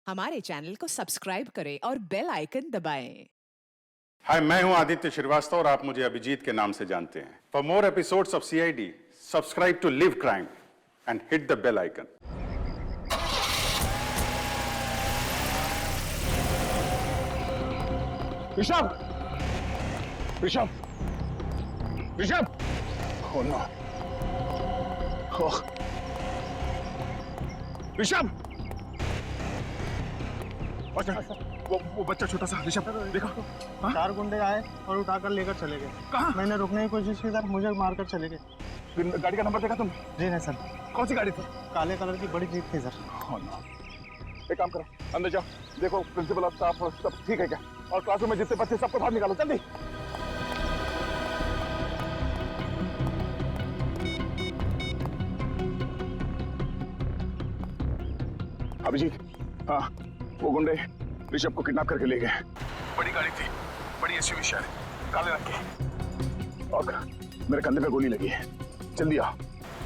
हमारे चैनल को सब्सक्राइब करें और बेल आइकन दबाएं। हाय, मैं हूं आदित्य श्रीवास्तव और आप मुझे अभिजीत के नाम से जानते हैं। For more episodes of CID, subscribe to live crime and hit the bell icon. Rishabh! Rishabh! Rishabh! Oh no! Oh. Rishabh! वो बच्चा छोटा सा ऋषभ देखो। चार गुंडे आए और उठाकर लेकर चले गए। कहाँ? मैंने रुकने की कोशिश की सर, मुझे मारकर चले गए। गाड़ी का नंबर देखा तुम? जी नहीं सर। कौन सी गाड़ी थी? काले कलर की बड़ी जीप थी सर। Oh no! एक काम करो, अंदर जाओ, देखो प्रिंसिपल और स्टाफ सब ठीक है क्या, और क्लासरूम में जितने बच्चे सबको बाहर निकालो जल्दी। अभिजीत, हाँ, वो गुंडे ऋषभ को किडनैप करके ले गए। बड़ी गाड़ी थी, बड़ी एसयूवी शायद, काले रंग की, और मेरे कंधे पे गोली लगी है। जल्दी आओ।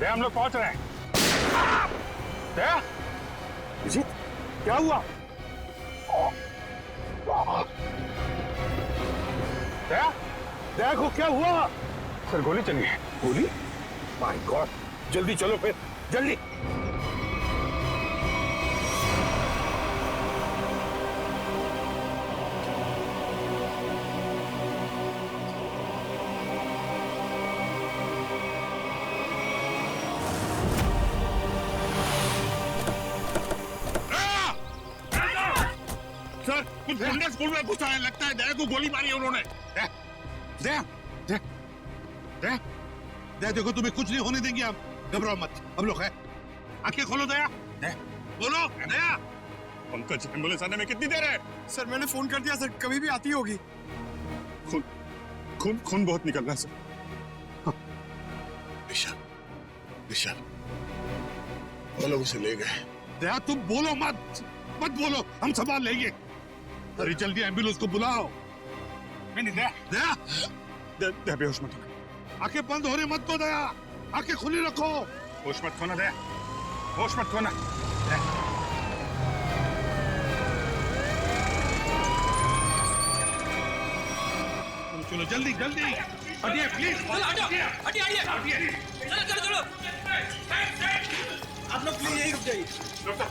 हम लोग पहुंच रहे हैं। अभिजीत, क्या हुआ? देखो क्या हुआ? सर गोली चली है। गोली? My God! जल्दी चलो फिर, जल्दी। सर, कुछ गुंडे स्कूल में घुसा है, लगता है दया को गोली मारी है उन्होंने। दया देखो, तुम्हें कुछ नहीं होने देंगे, आप घबराओ मत, हम लोग हैं। आंखें खोलो दया, बोलो दया। पंकज, एम्बुलेंस आने में कितनी देर है? सर मैंने फोन कर दिया सर, कभी भी आती होगी। खून बहुत निकल रहा है सर। विशाल, वो लोग उसे ले गए। दया तुम बोलो मत बोलो, हम संभाल लेंगे। अरे जल्दी एम्बुलेंस को बुलाओ। नहीं दया बेहोश मत होना, आंखें बंद होने मत दो दया, आंखें खुली रखो। होश मत खोना दया, होश मत खोना। चलो जल्दी हटिए प्लीज, हटिए। चलो आप लोग प्लीज यही रुक जाइए। डॉक्टर,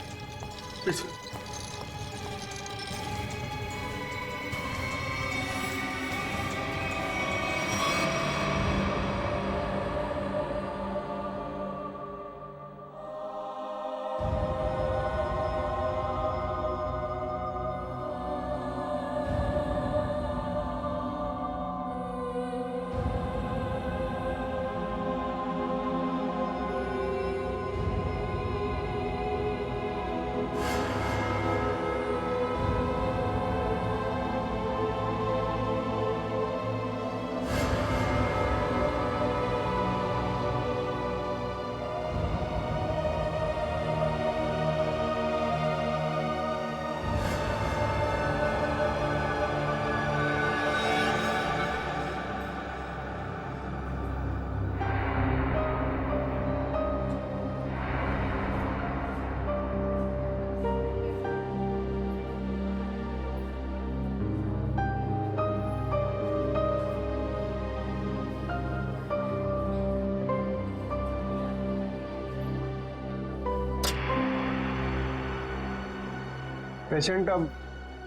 पेशेंट अब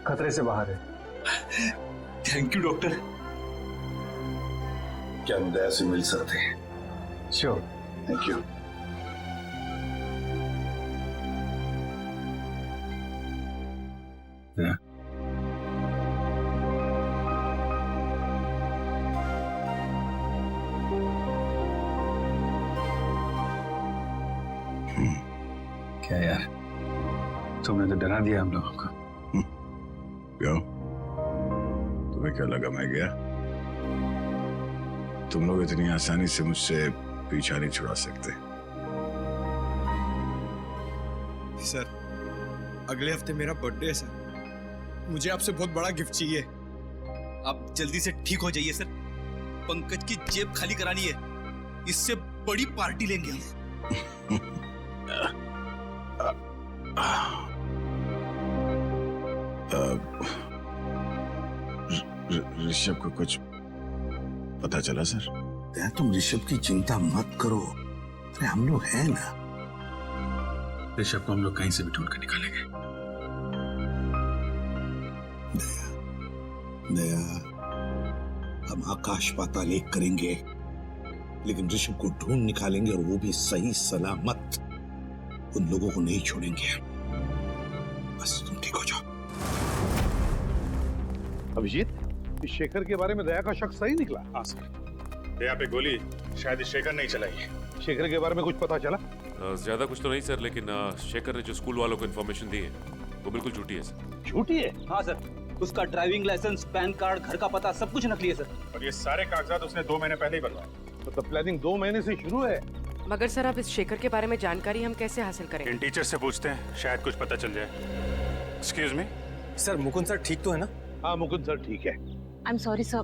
खतरे से बाहर है। Thank you doctor. क्या हम दया से मिल सकते हैं? श्योर। Thank you. क्या यार, तुमने तो डरा दिया हम लोगों को। क्यों? तुम्हें क्या लगा मैं गया? तुम लोग इतनी आसानी से मुझसे पीछा नहीं छुड़ा सकते। सर, अगले हफ्ते मेरा बर्थडे है सर, मुझे आपसे बहुत बड़ा गिफ्ट चाहिए। आप जल्दी से ठीक हो जाइए सर, पंकज की जेब खाली करानी है, इससे बड़ी पार्टी लेंगे हम। ऋषभ को कुछ पता चला सर? तुम ऋषभ की चिंता मत करो, अरे हम लोग हैं ना। ऋषभ को हम लोग कहीं से भी ढूंढ कर निकालेंगे। दया, हम आकाश पाताल एक करेंगे, लेकिन ऋषभ को ढूंढ निकालेंगे, और वो भी सही सलामत। उन लोगों को नहीं छोड़ेंगे। बस तुम ठीक हो जाओ। अभिजीत, इस शेखर के बारे में दया का शक सही निकला? हाँ सर, दया पे गोली शायद इस शेखर नहीं चलाई है। शेखर के बारे में कुछ पता चला? ज्यादा कुछ तो नहीं सर, लेकिन शेखर ने जो स्कूल वालों को इन्फॉर्मेशन दी है वो बिल्कुल झूठी है सर। झूठी है? हाँ सर, उसका ड्राइविंग लाइसेंस, पैन कार्ड, घर का पता सब कुछ नकली है सर। और ये सारे कागजात उसने 2 महीने पहले ही बनवाए। मतलब प्लानिंग 2 महीने से शुरू है। मगर सर, अब इस शेखर के बारे में जानकारी हम कैसे हासिल करें? इन टीचर से पूछते हैं, शायद कुछ पता चल जाए। Excuse me sir, Mukund sir ठीक तो है ना? हाँ मुकुंद सर ठीक है। आई एम सॉरी सर,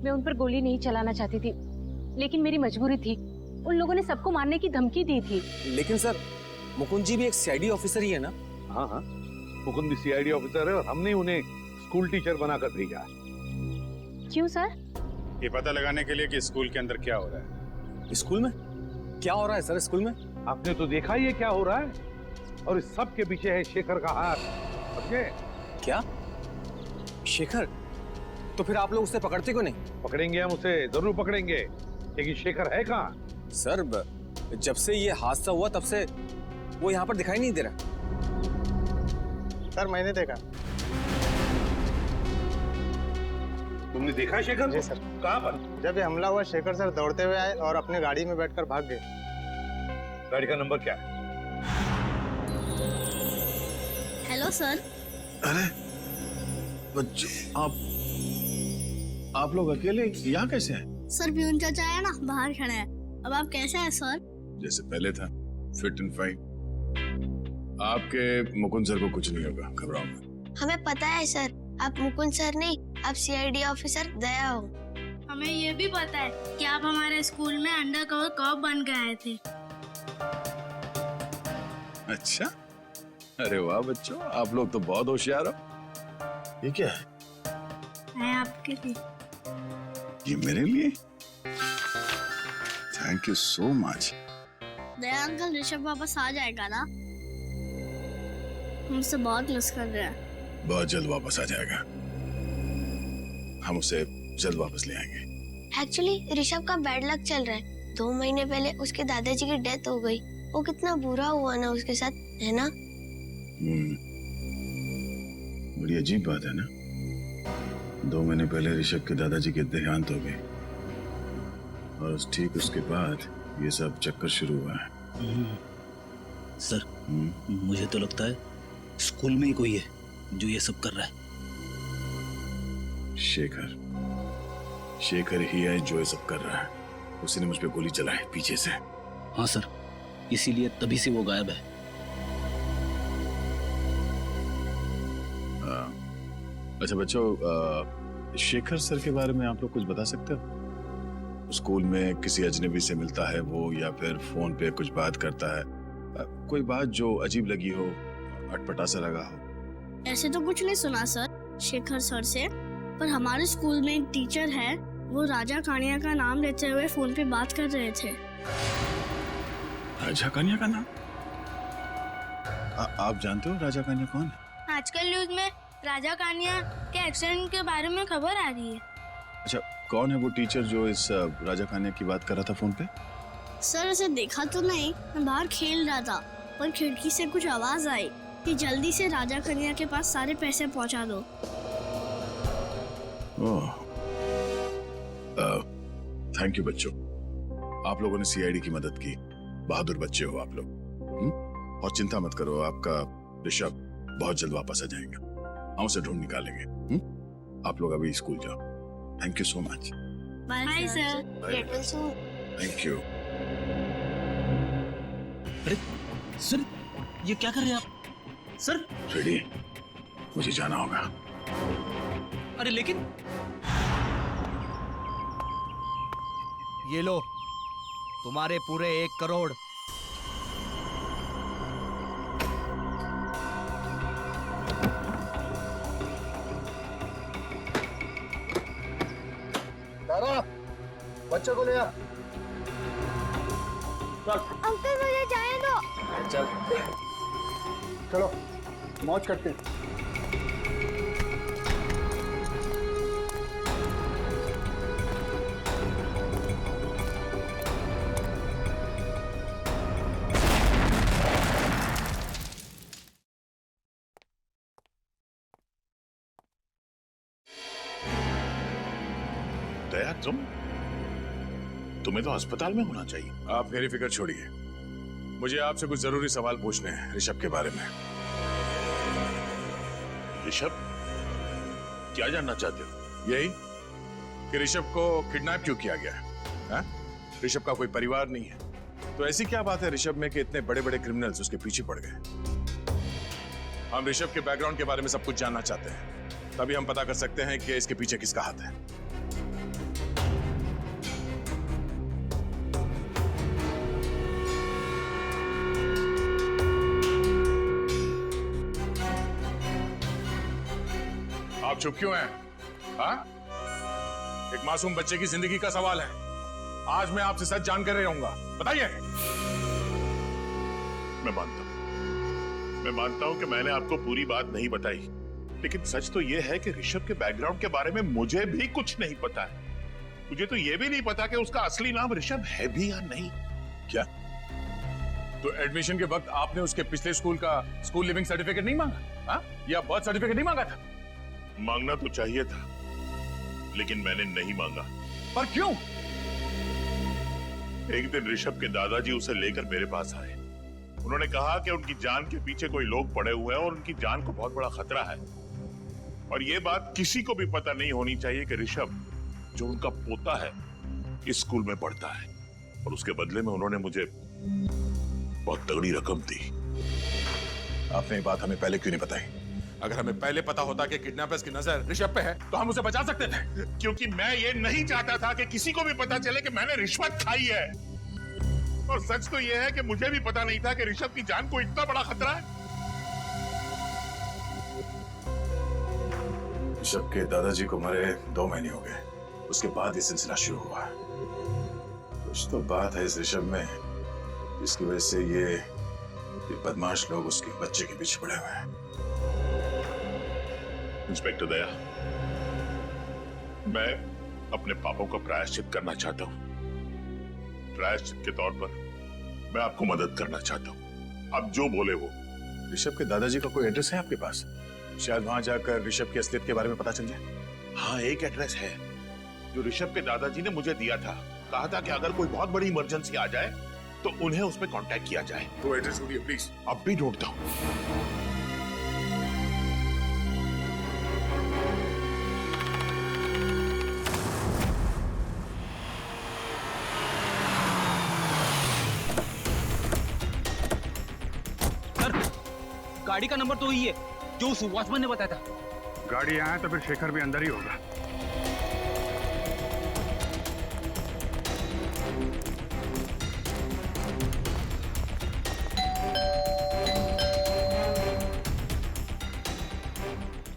मैं उन पर गोली नहीं चलाना चाहती थी, लेकिन मेरी मजबूरी थी। उन लोगों ने सबको मारने की धमकी दी थी। लेकिन सर, मुकुंद जी भी एक सीआईडी ऑफिसर ही है ना? हाँ हाँ, मुकुंद भी सीआईडी ऑफिसर है, और हमने उन्हें स्कूल टीचर बनाकर भेजा। क्यों सर? ये पता लगाने के लिए कि स्कूल के अंदर क्या हो रहा है। स्कूल में क्या हो रहा है सर? स्कूल में आपने तो देखा ही है क्या हो रहा है, और इस सब के पीछे है शेखर का हाथ। समझे? क्या? शेखर? तो फिर आप लोग उसे पकड़ते क्यों नहीं? पकड़ेंगे, हम उसे जरूर पकड़ेंगे, लेकिन शेखर है कहाँ? सर, जब से ये हादसा हुआ तब से वो यहाँ पर दिखाई नहीं दे रहा। सर मैंने देखा। तुमने देखा शेखर? जी सर। कहाँ पर? जब ये हमला हुआ, शेखर सर दौड़ते हुए आए और अपने गाड़ी में बैठकर भाग गए। गाड़ी का नंबर क्या है? Hello sir. अरे बच्चों, आप लोग अकेले यहाँ कैसे हैं? सर प्यून चाचा है ना, बाहर खड़े हैं। अब आप कैसे हैं सर? जैसे पहले था, फिट एंड फाइन। आपके मुकुंद सर को कुछ नहीं होगा, घबराओ मत। हमें पता है सर, आप मुकुंद सर नहीं, आप सीआईडी ऑफिसर दया हो। हमें ये भी पता है कि आप हमारे स्कूल में अंडर कवर कॉप बन के आए थे। अच्छा, अरे वाह बच्चों, आप लोग तो बहुत होशियार हो। ये क्या है? मैं आपके लिए। ये मेरे लिए? Thank you so much. Daya uncle, Rishabh वापस आ जाएगा ना? हमसे बहुत मिस कर रहे हैं। बहुत जल्द वापस आ जाएगा, हम उसे जल्द वापस ले आएंगे। एक्चुअली ऋषभ का बैड लक चल रहा है। 2 महीने पहले उसके दादाजी की डेथ हो गई। वो कितना बुरा हुआ ना उसके साथ, है ना? बड़ी अजीब बात है ना। 2 महीने पहले ऋषभ के दादाजी के देहांत हो गए, और ठीक उसके बाद ये सब चक्कर शुरू हुआ है। सर, मुझे तो लगता है स्कूल में ही कोई है जो ये सब कर रहा है। शेखर ही है जो ये सब कर रहा है। उसने मुझ पे गोली चलाई पीछे से। हाँ सर, इसीलिए तभी से वो गायब है। अच्छा बच्चों, शेखर सर के बारे में आप लोग कुछ बता सकते हो? स्कूल में किसी अजनबी से मिलता है वो, या फिर फोन पे कुछ बात करता है? कोई बात जो अजीब लगी हो, अटपटा सा लगा हो? ऐसे तो कुछ नहीं सुना सर शेखर सर से, पर हमारे स्कूल में एक टीचर है, वो राजा कानिया का नाम लेते हुए फोन पे बात कर रहे थे। राजा कानिया का नाम? आप जानते हो राजा कानिया कौन है? आजकल न्यूज में राजा कानिया के एक्सीडेंट के बारे में खबर आ रही है। अच्छा, कौन है वो टीचर जो इस राजा कानिया की बात कर रहा था फोन पे? सर उसे देखा तो नहीं, मैं बाहर खेल रहा था, पर खिड़की से कुछ आवाज आई कि जल्दी से राजा कन्या के पास सारे पैसे पहुंचा दो। थैंक यू बच्चों, आप लोगों ने सीआईडी की मदद की। बहादुर बच्चे हो आप लोग। और चिंता मत करो, आपका ऋषभ बहुत जल्द वापस आ जाएगा। हम उसे ढूंढ निकालेंगे। आप लोग अभी स्कूल जाओ। Thank you so much. Bye sir, get well soon. Thank you. अरे सर, ये क्या कर रहे हैं आप? सर रेडी, मुझे जाना होगा। अरे लेकिन ये लो, तुम्हारे पूरे 1 करोड़। बच्चों को ले आ। अंकल मुझे जाने दो। चल चलो मौज करते हैं। दया तुम्हें तो अस्पताल में होना चाहिए। आप मेरी फिक्र छोड़िए, मुझे आपसे कुछ जरूरी सवाल पूछने हैं ऋषभ के बारे में। ऋषभ, क्या जानना चाहते हो? यही कि ऋषभ को किडनैप क्यों किया गया है? ऋषभ का कोई परिवार नहीं है, तो ऐसी क्या बात है ऋषभ में कि इतने बड़े बड़े क्रिमिनल्स उसके पीछे पड़ गए? हम ऋषभ के बैकग्राउंड के बारे में सब कुछ जानना चाहते हैं, तभी हम पता कर सकते हैं कि इसके पीछे किसका हाथ है। आप चुप क्यों हैं? हाँ? एक मासूम बच्चे की जिंदगी का सवाल है। आज मैं आपसे सच जानकर रहूंगा, बताइए। मैं मानता हूं कि मैंने आपको पूरी बात नहीं बताई, लेकिन सच तो यह है कि ऋषभ के बैकग्राउंड के बारे में मुझे भी कुछ नहीं पता है। मुझे तो यह भी नहीं पता कि उसका असली नाम ऋषभ है भी या नहीं। क्या? तो एडमिशन के वक्त आपने उसके पिछले स्कूल का स्कूल लिविंग सर्टिफिकेट नहीं मांगा? हाँ? या बर्थ सर्टिफिकेट नहीं मांगा था? मांगना तो चाहिए था, लेकिन मैंने नहीं मांगा। पर क्यों? एक दिन ऋषभ के दादाजी उसे लेकर मेरे पास आए। उन्होंने कहा कि उनकी जान के पीछे कोई लोग पड़े हुए हैं और उनकी जान को बहुत बड़ा खतरा है, और यह बात किसी को भी पता नहीं होनी चाहिए कि ऋषभ, जो उनका पोता है, इस स्कूल में पढ़ता है। और उसके बदले में उन्होंने मुझे बहुत तगड़ी रकम दी। आपने ये बात हमें पहले क्यों नहीं बताई? अगर हमें पहले पता होता कि किडनैपर्स की नजर ऋषभ पे है, तो हम उसे बचा सकते थे। क्योंकि मैं ये नहीं चाहता था कि किसी को भी पता चले कि मैंने रिश्वत खाई है। और सच तो ये है कि मुझे भी पता नहीं था कि ऋषभ की जान को इतना बड़ा खतरा है। ऋषभ के दादाजी को मरे 2 महीने हो गए, उसके बाद ये सिलसिला शुरू हुआ। कुछ तो बात है इस ऋषभ में, जिसकी वजह से ये बदमाश लोग उसके बच्चे के पीछे पड़े हुए हैं। इंस्पेक्टर दया, मैं अपने पापों का प्रायश्चित करना चाहता हूं। प्रायश्चित के तौर पर मैं आपको मदद करना चाहता हूं। आप जो बोले वो। ऋषभ के दादाजी का कोई एड्रेस है आपके पास? शायद वहां जाकर ऋषभ की असलियत के बारे में पता चल जाए। हाँ, एक एड्रेस है जो ऋषभ के दादाजी ने मुझे दिया था। कहा था कि अगर कोई बहुत बड़ी इमरजेंसी आ जाए तो उन्हें उस पर कांटेक्ट किया जाए। वो एड्रेस बोलिए प्लीज। अब भी ढूंढता हूं। गाड़ी का नंबर तो वही है जो उस वॉचमैन ने बताया था। गाड़ी आए तो फिर शेखर भी अंदर ही होगा।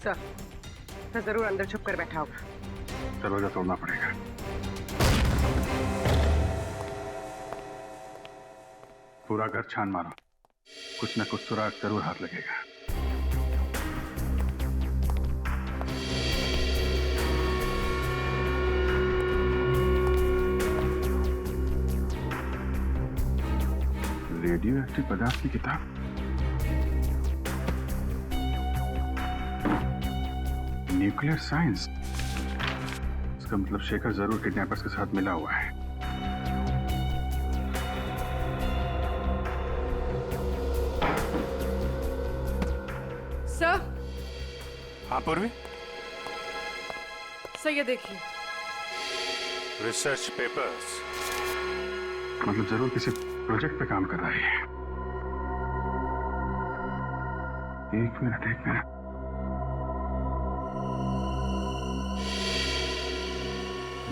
सर जरूर अंदर छुप कर बैठा होगा। दरवाजा तोड़ना पड़ेगा। पूरा घर छान मारो, कुछ न कुछ सुराग जरूर हाथ लगेगा। रेडियो एक्टिव पदार्थ की किताब, न्यूक्लियर साइंस। इसका मतलब शेखर जरूर किडनैपर्स के साथ मिला हुआ है। सर। हाँ पूर्वी, सर ये देखिए। रिसर्च पेपर्स, मतलब जरूर किसी प्रोजेक्ट पे काम कर रहा है। एक minute.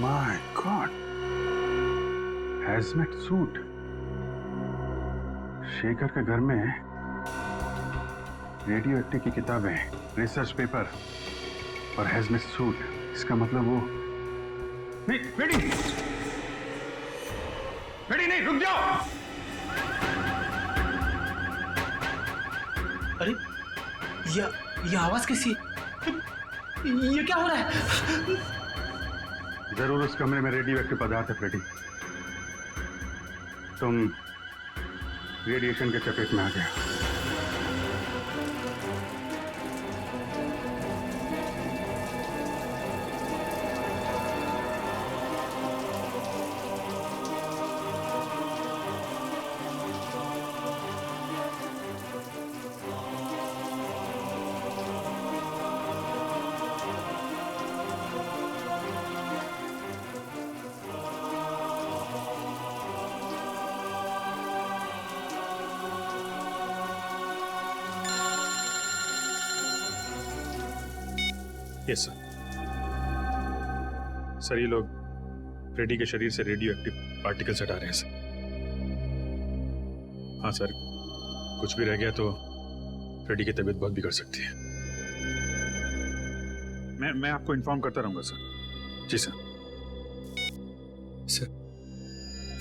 My god, hazmat suit. Shekhar के घर में रेडियो एक्टिव की किताबें, रिसर्च पेपर और हैजमेट सूट। इसका मतलब वो नहीं, फ्रेडी नहीं, रुक जाओ। अरे ये आवाज कैसी है? ये क्या हो रहा है? जरूर उस कमरे में रेडियो एक्टिव पदार्थ है फ्रेडी। तुम रेडिएशन के चपेट में आ गया। Yes sir. सर ये लोग फ्रेडी के शरीर से रेडियो एक्टिव पार्टिकल्स हटा रहे हैं सर। हाँ सर, कुछ भी रह गया तो फ्रेडी की तबीयत बहुत बिगड़ सकती है। मैं आपको इन्फॉर्म करता रहूंगा सर। जी सर। सर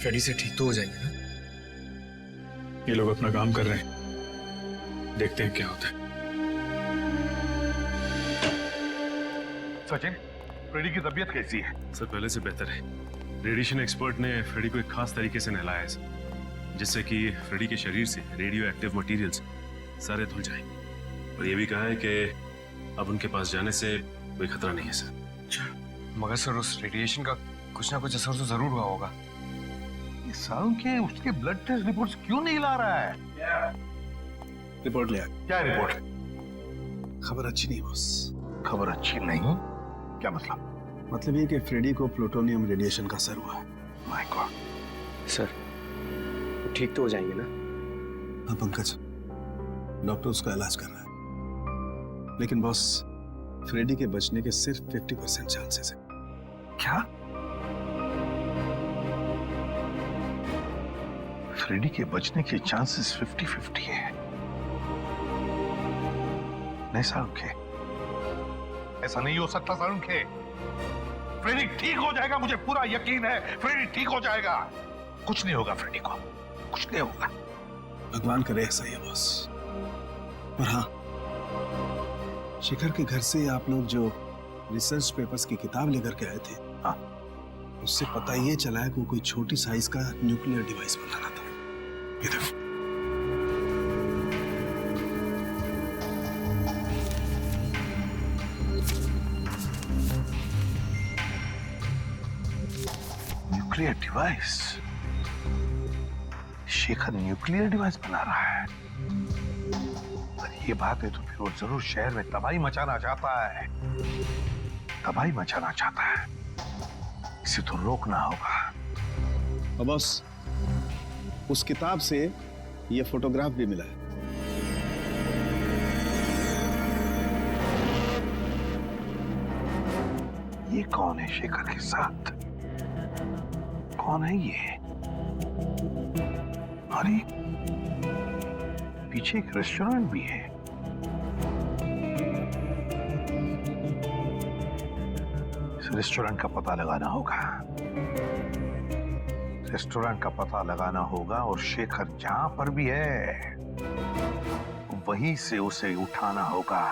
फ्रेडी से ठीक तो हो जाएंगे ना? ये लोग अपना काम कर रहे हैं, देखते हैं क्या होता है। सचिन, फ्रेडी की तबीयत कैसी है? सर पहले से बेहतर है। रेडिएशन एक्सपर्ट ने फ्रेडी को एक खास तरीके से नहलाया है सर, जिससे कि फ्रेडी के शरीर से रेडियो एक्टिव मटेरियल्स सारे धुल जाएं। और ये भी कहा है कि अब उनके पास जाने से कोई खतरा नहीं है सर। मगर सर उस रेडिएशन का कुछ ना कुछ असर तो जरूर हुआ होगा। ये सालों के उसके ब्लड टेस्ट रिपोर्ट्स क्यों नहीं ला रहा है? रिपोर्ट लिया। क्या रिपोर्ट? खबर अच्छी नहीं बॉस। खबर अच्छी नहीं? क्या मतलब? मतलब ये कि फ्रेडी को प्लूटोनियम रेडिएशन का असर हुआ है। My God. सर ठीक तो हो जाएंगे ना? हाँ पंकज, डॉक्टर उसका इलाज कर रहा है, लेकिन बॉस फ्रेडी के बचने के सिर्फ 50% चांसेस है। क्या? फ्रेडी के बचने के चांसेस 50-50 है? नहीं सारुण के, ऐसा नहीं हो सकता सारुण के। फ्रेडी ठीक हो जाएगा, मुझे पूरा यकीन है फ्रेडी ठीक हो जाएगा। कुछ नहीं होगा फ्रेडी को, कुछ नहीं होगा। भगवान करे ऐसा ही है बॉस। और हाँ, शेखर के घर से आप लोग जो रिसर्च पेपर्स की किताब लेकर के आए थे, हाँ, उससे पता ये चला है कि कोई छोटी साइज का न्यूक्लियर डिवाइस बनाना था। ये देखो। Nuclear device? Shekhar nuclear device बना रहा है? पर ये बात है तो फिर वो जरूर शहर में तबाही मचाना चाहता है। तबाही मचाना चाहता है, इसे तो रोकना होगा। और बॉस, उस किताब से ये फोटोग्राफ भी मिला है। ये कौन है शेखर के साथ? कौन है ये? अरे पीछे एक रेस्टोरेंट भी है। इस रेस्टोरेंट का पता लगाना होगा। रेस्टोरेंट का पता लगाना होगा और शेखर जहां पर भी है वहीं से उसे उठाना होगा।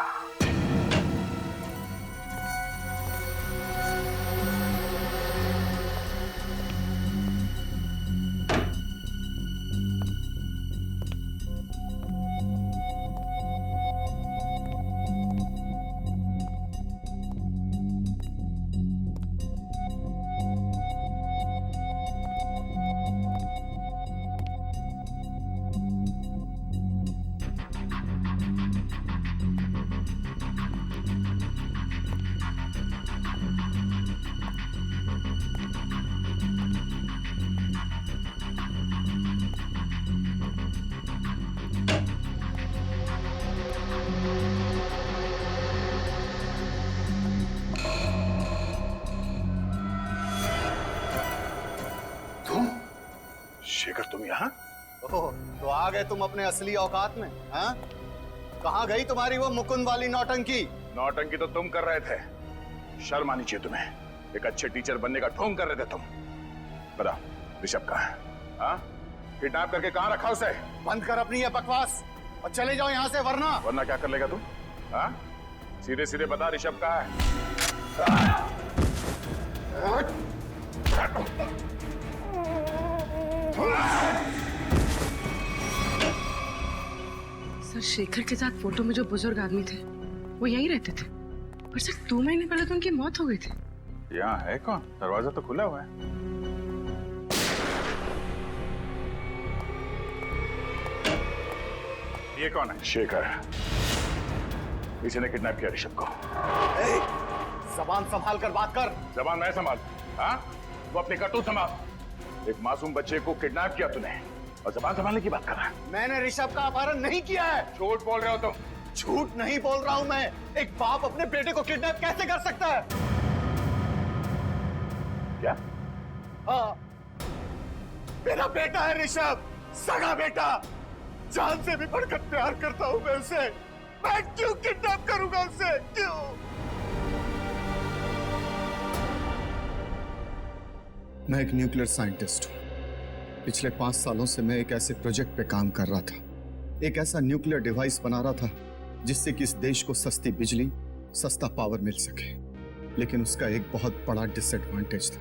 शेखर तुम यहाँ? ओह, तो आ गए तुम अपने असली औकात में? हाँ? कहाँ गई तुम्हारी वो मुकुंद वाली नौटंकी? नौटंकी तो तुम कर रहे थे। शर्म आनी चाहिए तुम्हें। एक अच्छे टीचर बनने का ढोंग कर रहे थे तुम। बताओ ऋषभ कहाँ है? हाँ? किडनैप करके कहाँ रखा उसे? बंद कर अपनी ये बकवास और चले जाओ यहाँ से, वरना क्या कर लेगा तू? हाँ? सीधे सीधे बता ऋषभ कहाँ है? सर, शेखर के साथ फोटो में जो बुजुर्ग आदमी थे वो यहीं रहते थे, पर सर 2 महीने पहले तो उनकी मौत हो गई थी। यहाँ है कौन? दरवाजा तो खुला हुआ है। ये कौन है? शेखर। इसी ने किडनैप किया ऋषभ को। जबान संभाल कर बात कर। जबान मैं संभाल? हाँ? वो अपनी करतूत संभाल। एक मासूम बच्चे को किडनैप किया तूने और जबान संभालने की बात कर रहा है। मैंने ऋषभ का अपहरण नहीं किया है। झूठ बोल रहे हो तुम। झूठ नहीं बोल रहा हूं मैं। एक बाप अपने बेटे को किडनैप कैसे कर सकता है? क्या? हाँ, मेरा बेटा है ऋषभ, सगा बेटा। जान से भी बढ़कर प्यार करता हूं मैं उसे। मैं क्यों किडनैप करूंगा उसे? क्यों? मैं एक न्यूक्लियर साइंटिस्ट हूं। पिछले 5 सालों से मैं एक ऐसे प्रोजेक्ट पे काम कर रहा था, एक ऐसा न्यूक्लियर डिवाइस बना रहा था जिससे कि इस देश को सस्ती बिजली, सस्ता पावर मिल सके। लेकिन उसका एक बहुत बड़ा डिसएडवांटेज था।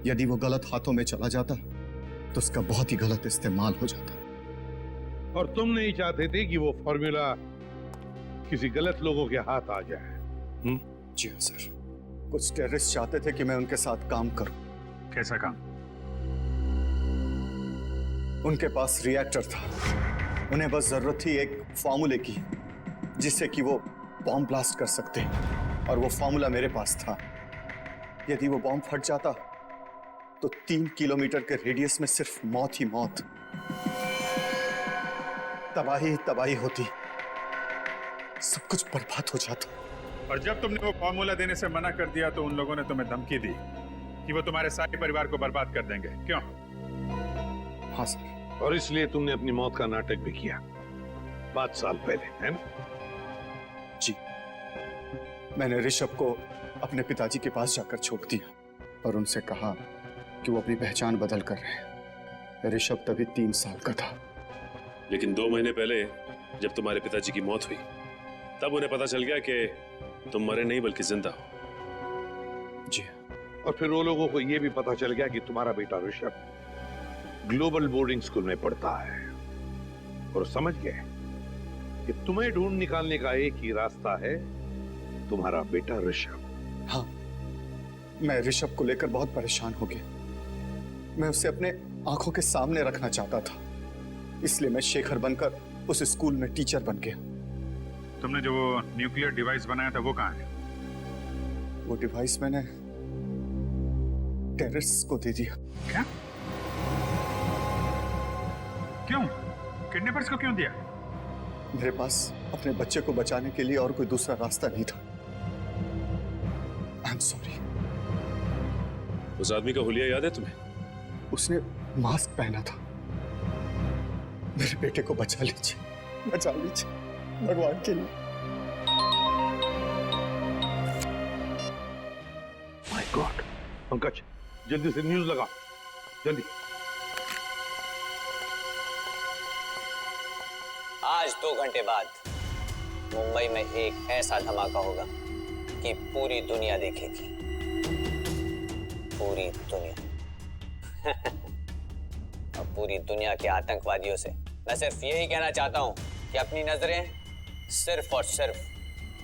यदि वो गलत हाथों में चला जाता तो उसका बहुत ही गलत इस्तेमाल हो जाता। और तुम नहीं चाहते थे कि वो फॉर्मूला किसी गलत लोगों के हाथ आ जाए? जी हाँ सर, कुछ टेररिस्ट चाहते थे कि मैं उनके साथ काम करूं। कैसा काम? उनके पास रिएक्टर था, उन्हें बस जरूरत थी एक फॉर्मूले की जिससे कि वो बॉम्ब ब्लास्ट कर सकते, और वो फॉर्मूला मेरे पास था। यदि वो बॉम्ब फट जाता तो 3 किलोमीटर के रेडियस में सिर्फ मौत ही मौत, तबाही तबाही होती, सब कुछ बर्बाद हो जाता। और जब तुमने वो फॉर्मूला देने से मना कर दिया तो उन लोगों ने तुम्हें धमकी दी कि वो तुम्हारे सारे परिवार को बर्बाद कर देंगे, क्यों? हाँ सर। और इसलिए तुमने अपनी मौत का नाटक भी किया 5 साल पहले, है ना? जी, मैंने ऋषभ को अपने पिताजी के पास जाकर छोड़ दिया और उनसे कहा कि वो अपनी पहचान बदल कर रहे हैं। ऋषभ तभी 3 साल का था। लेकिन 2 महीने पहले जब तुम्हारे पिताजी की मौत हुई तब उन्हें पता चल गया कि तुम मरे नहीं बल्कि जिंदा हो। जी। और फिर वो लोगों को यह भी पता चल गया कि तुम्हारा बेटा ऋषभ ग्लोबल बोर्डिंग स्कूल में पढ़ता है, और समझ गए कि तुम्हें ढूंढ निकालने का एक ही रास्ता है, तुम्हारा बेटा ऋषभ। हाँ, मैं ऋषभ को लेकर बहुत परेशान हो गया। मैं उसे अपने आंखों के सामने रखना चाहता था, इसलिए मैं शेखर बनकर उस स्कूल में टीचर बन गया। तुमने जो न्यूक्लियर डिवाइस बनाया था वो कहाँ है? वो डिवाइस मैंने टेररिस्ट को दे दिया। क्या? क्यों? किडनैपर्स को क्यों दिया? मेरे पास अपने बच्चे को बचाने के लिए और कोई दूसरा रास्ता नहीं था। I am sorry. उस आदमी का हुलिया याद है तुम्हें? उसने मास्क पहना था। मेरे बेटे को बचा लीजिए, बचा लीजिए, भगवान के लिए। माय गॉड, पंकज जल्दी से न्यूज़ लगा, जल्दी। आज 2 घंटे बाद मुंबई में एक ऐसा धमाका होगा कि पूरी दुनिया देखेगी। पूरी दुनिया। और पूरी दुनिया के आतंकवादियों से मैं सिर्फ यही कहना चाहता हूं कि अपनी नजरें सिर्फ और सिर्फ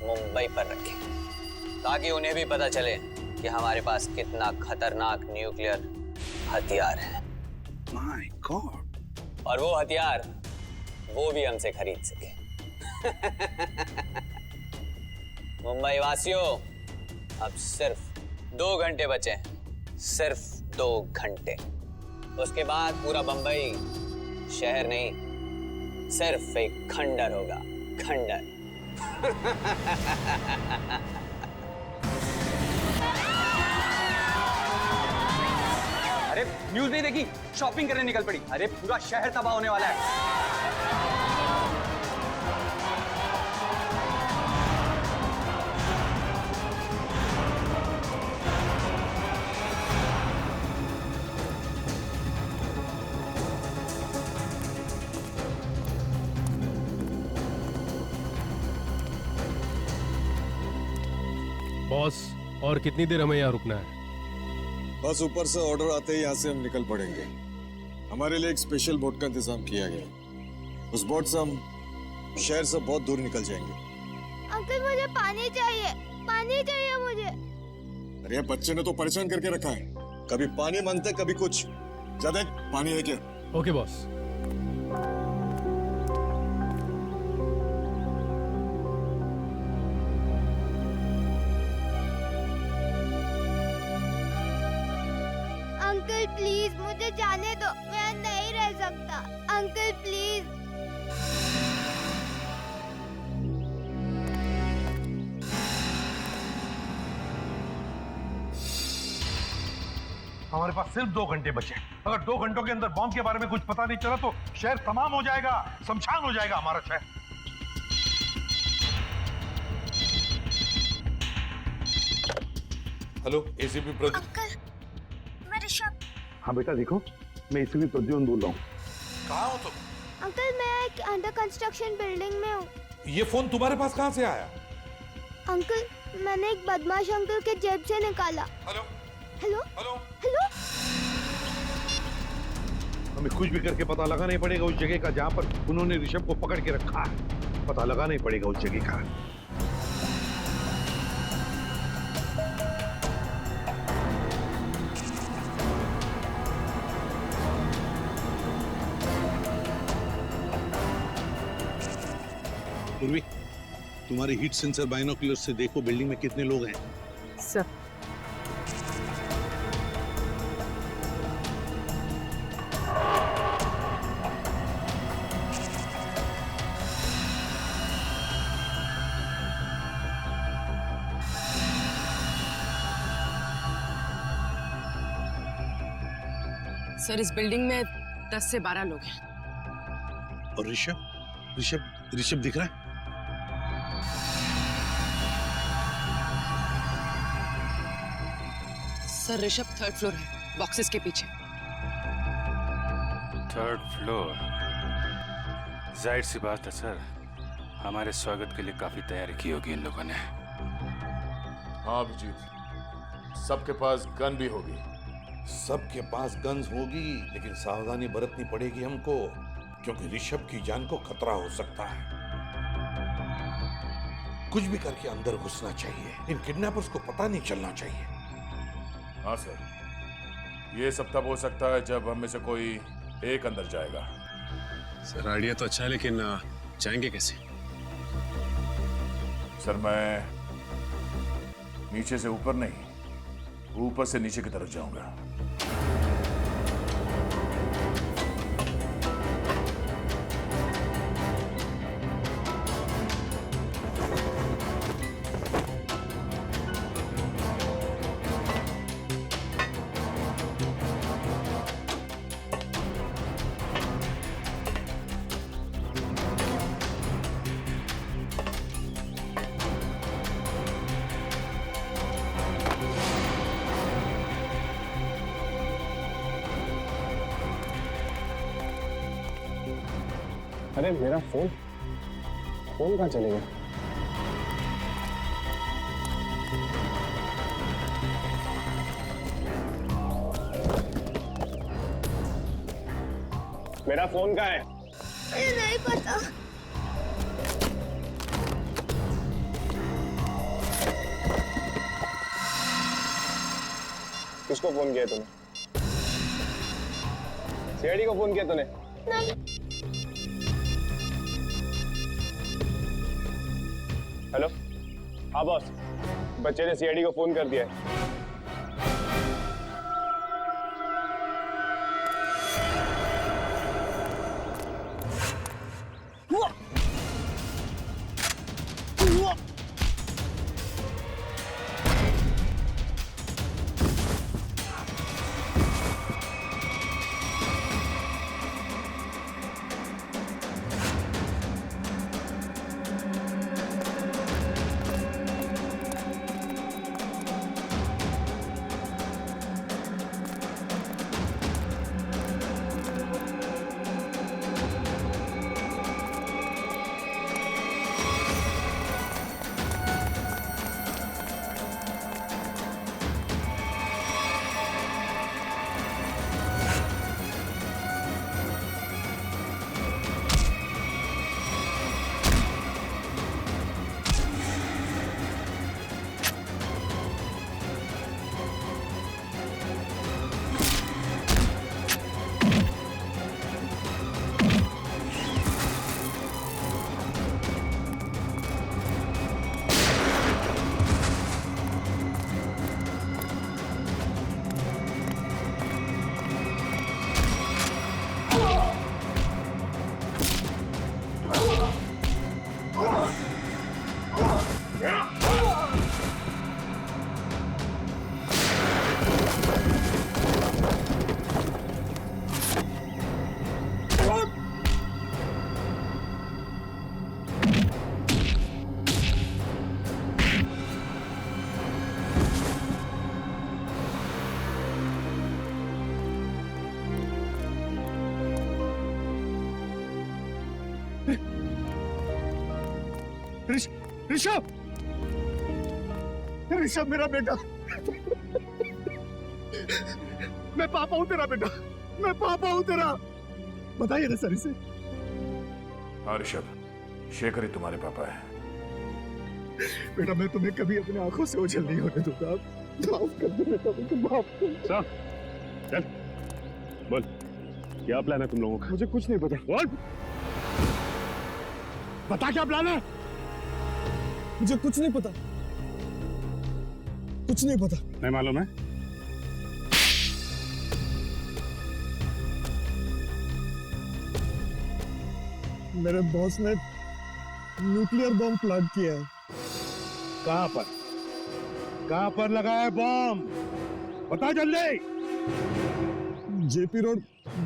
मुंबई पर रखें, ताकि उन्हें भी पता चले कि हमारे पास कितना खतरनाक न्यूक्लियर हथियार है। My God. और वो हथियार वो भी हमसे खरीद सके। मुंबई वासियों, अब सिर्फ 2 घंटे बचे हैं, सिर्फ 2 घंटे। उसके बाद पूरा बंबई शहर नहीं, सिर्फ एक खंडर होगा, खंडर। अरे न्यूज़ नहीं देखी? शॉपिंग करने निकल पड़ी। अरे पूरा शहर तबाह होने वाला है। बॉस, और कितनी देर हमें यहाँ रुकना है? बस ऊपर से ऑर्डर आते ही यहाँ से हम निकल पड़ेंगे। हमारे लिए एक स्पेशल बोट का इंतजाम किया गया। उस बोट से हम शहर से बहुत दूर निकल जाएंगे। अंकल मुझे पानी चाहिए मुझे। अरे बच्चे ने तो परेशान करके रखा है, कभी पानी मांगते कभी कुछ। ज्यादा पानी है क्या? Okay boss. अंकल प्लीज मुझे जाने दो, मैं नहीं रह सकता। Uncle please. हमारे पास सिर्फ 2 घंटे बचे। अगर 2 घंटों के अंदर बॉम्ब के बारे में कुछ पता नहीं चला तो शहर तमाम हो जाएगा, शमशान हो जाएगा हमारा शहर। Hello, ACP Pradeep. अंकल, मैं ऋषभ। हाँ बेटा देखो, मैं इसीलिए प्रद्युम्न बोल रहा हूँ। कहाँ हो तुम? अंकल मैं एक अंडर कंस्ट्रक्शन बिल्डिंग में हूँ। ये फोन तुम्हारे पास कहाँ से आया? अंकल मैंने एक बदमाश अंकल के जेब से निकाला। Hello hello hello hello. हमें कुछ भी करके पता लगाना ही पड़ेगा उस जगह का जहाँ पर उन्होंने ऋषभ को पकड़ के रखा है। पता लगाना ही पड़ेगा उस जगह का। पूर्वी, तुम्हारे हीट सेंसर बाइनोकुलर से देखो बिल्डिंग में कितने लोग हैं। सर सर इस बिल्डिंग में 10 से 12 लोग हैं। और ऋषभ ऋषभ ऋषभ दिख रहा है? सर ऋषभ 3rd फ्लोर है, बॉक्सेस के पीछे। 3rd floor? जाहिर सी बात है सर, हमारे स्वागत के लिए काफी तैयारी की होगी इन लोगों ने। हाँ अभिजीत, सबके पास गन भी होगी। सबके पास गन्स होगी, लेकिन सावधानी बरतनी पड़ेगी हमको, क्योंकि ऋषभ की जान को खतरा हो सकता है। कुछ भी करके अंदर घुसना चाहिए, इन किडनैपर्स को पता नहीं चलना चाहिए। हाँ सर, ये सब तब हो सकता है जब हम में से कोई एक अंदर जाएगा। सर आइडिया तो अच्छा है, लेकिन जाएंगे कैसे? सर मैं नीचे से ऊपर नहीं, ऊपर से नीचे की तरफ जाऊंगा। अरे मेरा फोन कहाँ चले गया? मेरा फोन कहाँ है? मुझे नहीं पता। किसको फोन किया तूने? सीआईडी को फोन किया तूने? नहीं। हेलो, हाँ बॉस, बच्चे ने सीआईडी को फोन कर दिया है। ऋषभ, ऋषभ मेरा बेटा, मैं पापा हूं तेरा बेटा, मैं पापा हूं तेरा। बताइए ना सर इसे। हाँ ऋषभ, शेखर ही तुम्हारे पापा है। बेटा मैं तुम्हें कभी अपने आंखों से ओझल नहीं होने दूंगा। माफ कर दो बेटा, मुझे माफ कर। साहब, चल बोल, क्या प्लान है तुम लोगों का? मुझे कुछ नहीं पता। बोल, बता क्या प्लान है? मुझे कुछ नहीं पता, कुछ नहीं पता। नहीं मालूम है? मेरे बॉस ने न्यूक्लियर बम प्लांट किया है। कहां पर? कहां पर लगा है बम? बता जल्दी। जेपी रोड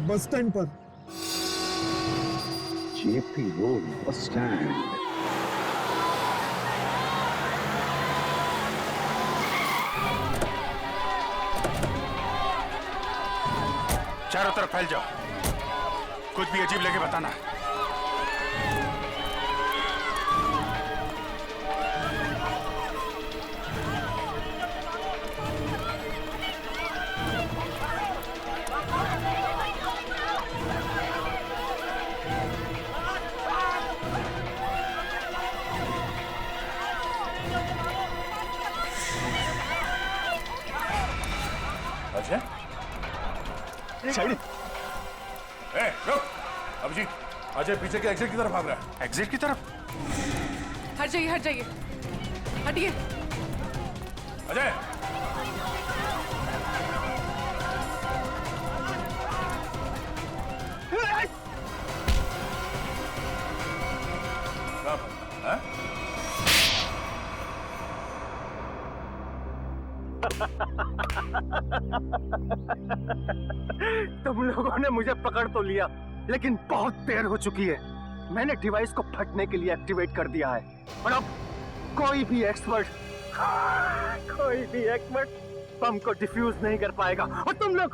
बस स्टैंड पर। JP road bus stand. चारों तरफ फैल जाओ, कुछ भी अजीब लगे बताना। साइड। रुक, अभिजीत, अजय पीछे के एग्जिट की तरफ भाग रहा है। एग्जिट की तरफ? हट जाइए, हट जाइए, हटिए। अजय, तुम लोगों ने मुझे पकड़ तो लिया, लेकिन बहुत देर हो चुकी है। मैंने डिवाइस को फटने के लिए एक्टिवेट कर दिया है और अब कोई भी एक्सपर्ट बम को डिफ्यूज नहीं कर पाएगा और तुम लोग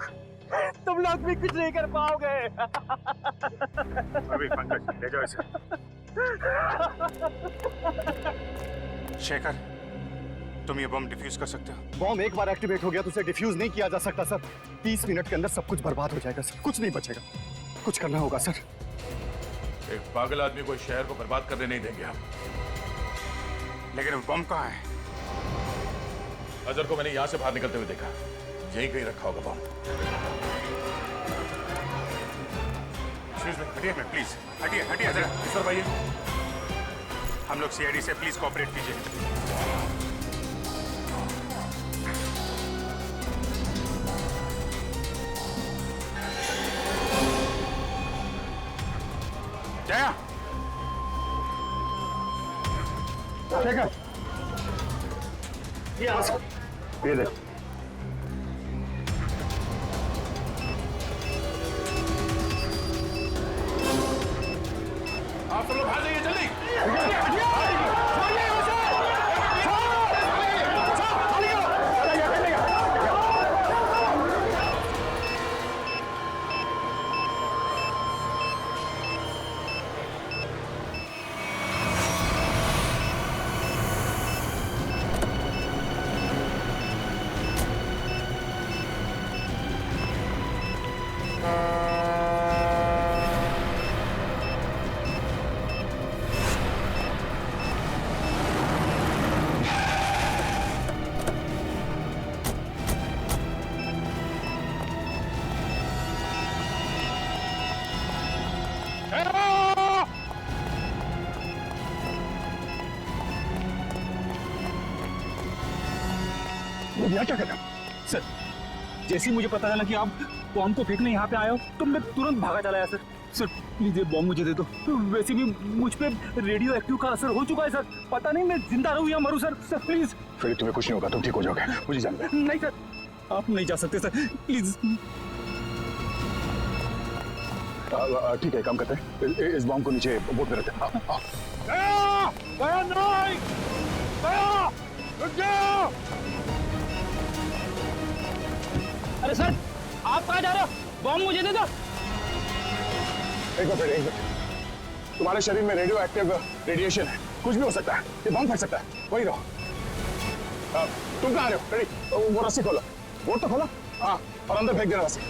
भी कुछ नहीं कर पाओगे। अभी पंकज, ले जाओ इसे। शेखर, तुम ये बम डिफ्यूज कर सकते हो? बॉम्ब एक बार एक्टिवेट हो गया तो उसे डिफ्यूज नहीं किया जा सकता सर। 30 मिनट के अंदर सब कुछ बर्बाद हो जाएगा सर, कुछ नहीं बचेगा। कुछ करना होगा सर। एक पागल आदमी को इस शहर को बर्बाद करने नहीं देंगे हम। लेकिन वो बम कहाँ है? अजहर को मैंने यहां से बाहर निकलते हुए देखा, यहीं कहीं रखा होगा बम। हटिए प्लीज, हटिए जरा, इस तरफ आइए। हम लोग सीआईडी से प्लीज कोऑपरेट कीजिए। जया, शेखर, ये ले। आप सब लोग भाग जाइए जल्दी। क्या कर रहा सर, जैसे ही मुझे पता चला कि आप बॉम्ब को फेंकने यहाँ पे आए हो तो मैं तुरंत भागा चला आया सर। सर प्लीज ये बॉम्ब मुझे दे दो। वैसे भी मुझ पे रेडियो एक्टिव का असर हो चुका है सर, पता नहीं मैं जिंदा रहूं या मरूं सर। Sir please. फिर तुम्हें कुछ नहीं होगा, तुम ठीक हो जाओगे, मुझे जानना है। नहीं सर, आप नहीं जा सकते सर, प्लीज। ठीक है, काम करते हैं, इस बॉम्ब को नीचे बोट में रखते हैं। अरे सर, आप कहाँ जा रहे हो? बॉम्ब मुझे दे दो। एक बार, तुम्हारे शरीर में रेडियो एक्टिव रेडिएशन है कुछ भी हो सकता है, ये बम फट सकता है। वही रहो। तुम कहाँ आ रहे हो? रेडी? वो रस्सी खोलो, बोर्ड तो खोलो। हाँ, और अंदर फेंक देना रस्सी।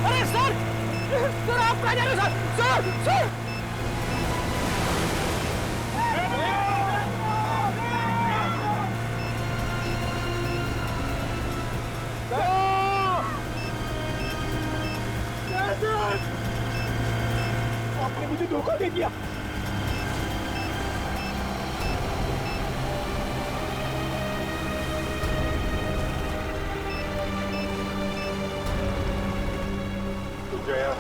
अरे सर, सर आप कहाँ जा रहे हो सर? Sir, sir. आपने मुझे धोखा दे दिया। Jaya,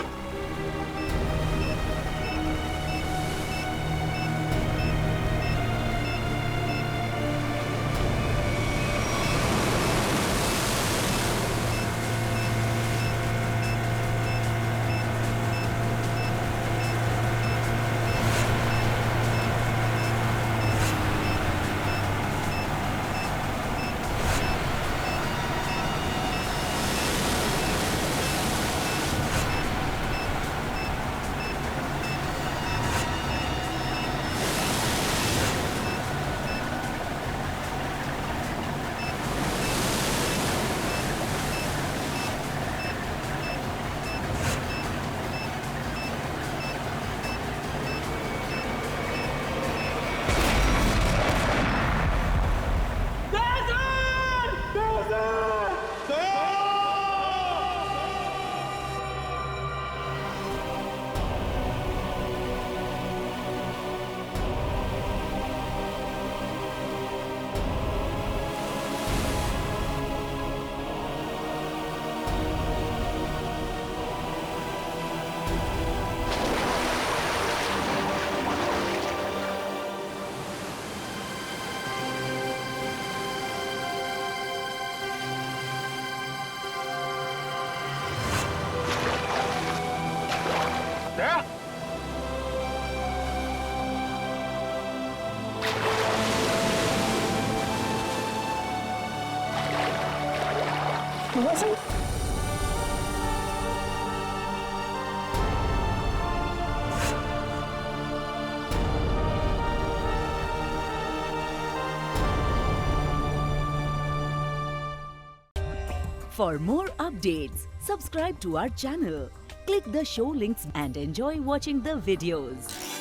For more updates, subscribe to our channel, click the show links and enjoy watching the videos.